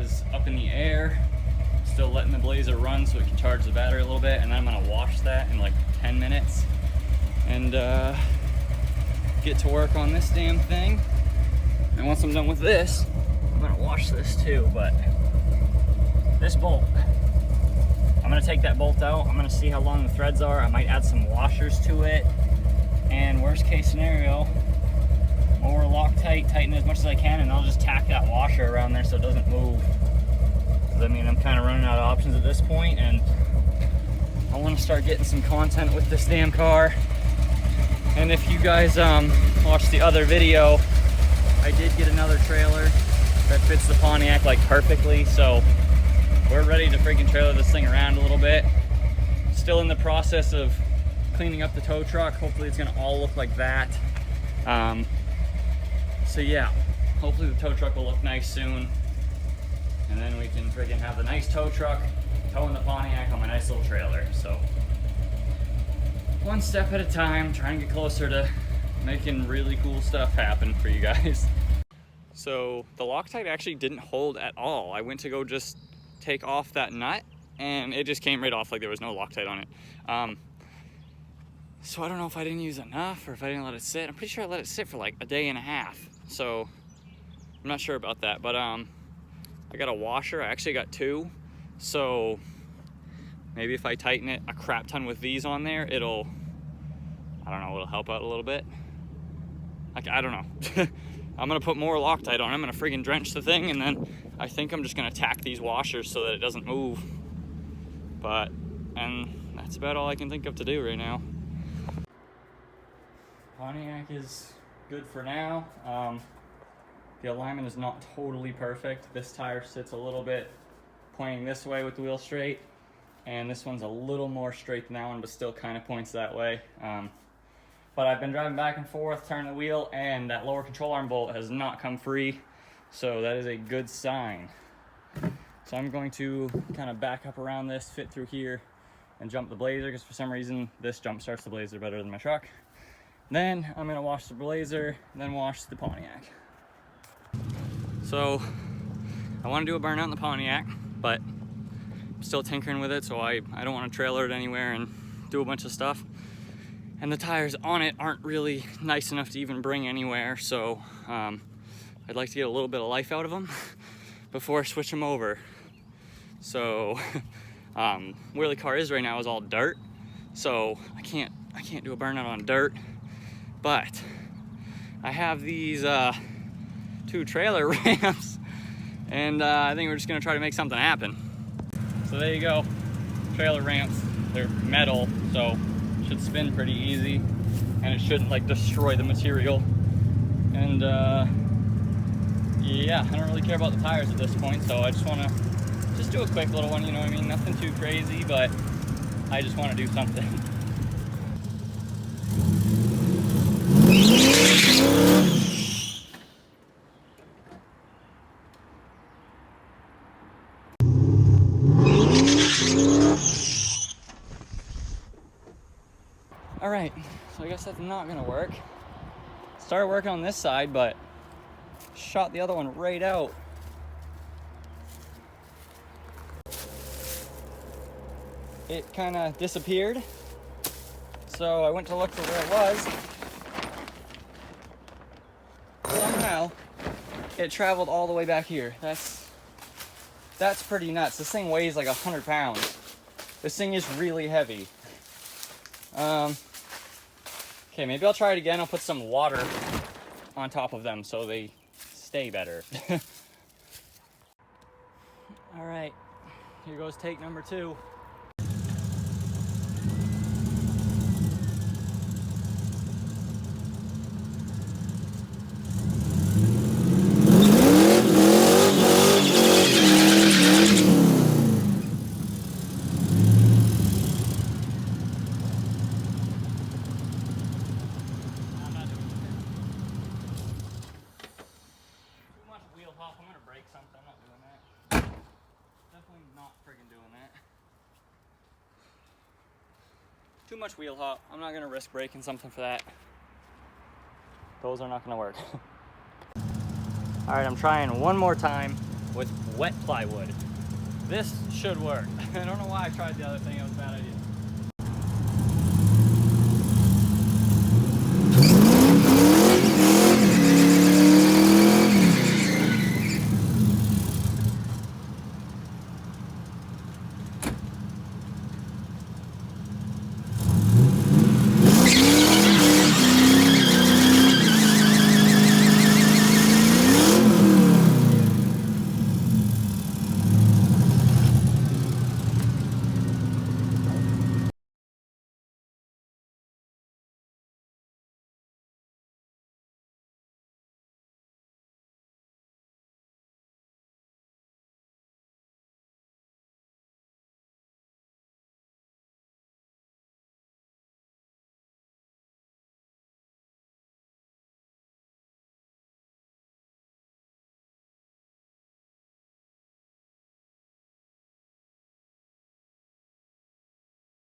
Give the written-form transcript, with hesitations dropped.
is up in the air. Still letting the Blazer run so it can charge the battery a little bit, and then I'm gonna wash that in like 10 minutes and get to work on this damn thing. And once I'm done with this, I'm gonna wash this too. But this bolt, I'm gonna take that bolt out. I'm gonna see how long the threads are. I might add some washers to it, and worst case scenario, lower Loctite, tighten it as much as I can, and I'll just tack that washer around there so it doesn't move. I mean, I'm kind of running out of options at this point, and I want to start getting some content with this damn car. And if you guys watched the other video, I did get another trailer that fits the Pontiac like perfectly, so we're ready to freaking trailer this thing around a little bit. Still in the process of cleaning up the tow truck. Hopefully it's gonna all look like that. So yeah, hopefully the tow truck will look nice soon. And then we can freaking have the nice tow truck towing the Pontiac on my nice little trailer. So one step at a time, trying to get closer to making really cool stuff happen for you guys. So the Loctite actually didn't hold at all. I went to go just take off that nut and it just came right off like there was no Loctite on it. So I don't know if I didn't use enough or if I didn't let it sit. I'm pretty sure I let it sit for like a day and a half. So I'm not sure about that, but I got a washer. I actually got two. So maybe if I tighten it a crap ton with these on there, it'll, I don't know, it'll help out a little bit. Like, I don't know. I'm gonna put more Loctite on. I'm gonna friggin' drench the thing, and then I think I'm just gonna tack these washers so that it doesn't move. And that's about all I can think of to do right now. Pontiac is good for now. The alignment is not totally perfect. This tire sits a little bit pointing this way with the wheel straight, and this one's a little more straight than that one, but still kind of points that way. But I've been driving back and forth, turning the wheel, and that lower control arm bolt has not come free, so that is a good sign. So I'm going to kind of back up around this, fit through here, and jump the Blazer, because for some reason this jump starts the Blazer better than my truck. Then I'm gonna wash the Blazer, then wash the Pontiac. So I want to do a burnout in the Pontiac, but I'm still tinkering with it, so I don't want to trailer it anywhere and do a bunch of stuff. And the tires on it aren't really nice enough to even bring anywhere, so I'd like to get a little bit of life out of them before I switch them over. So where the car is right now is all dirt, so I can't do a burnout on dirt. But I have these two trailer ramps, and I think we're just gonna try to make something happen. So there you go, trailer ramps. They're metal, so it should spin pretty easy, and it shouldn't like destroy the material. And yeah, I don't really care about the tires at this point, so I just wanna do a quick little one, you know what I mean? Nothing too crazy, but I just wanna do something. All right, so I guess that's not gonna work. Started working on this side, but shot the other one right out. It kind of disappeared. So I went to look for where it was. Somehow, it traveled all the way back here. That's pretty nuts. This thing weighs like 100 pounds. This thing is really heavy. Okay, maybe I'll try it again. I'll put some water on top of them so they stay better. All right, here goes take number 2. I'm gonna break something. I'm not doing that. Definitely not friggin' doing that. Too much wheel hop. I'm not gonna risk breaking something for that. Those are not gonna work. All right, I'm trying one more time. with wet plywood. This should work. I don't know why I tried the other thing, it was a bad idea.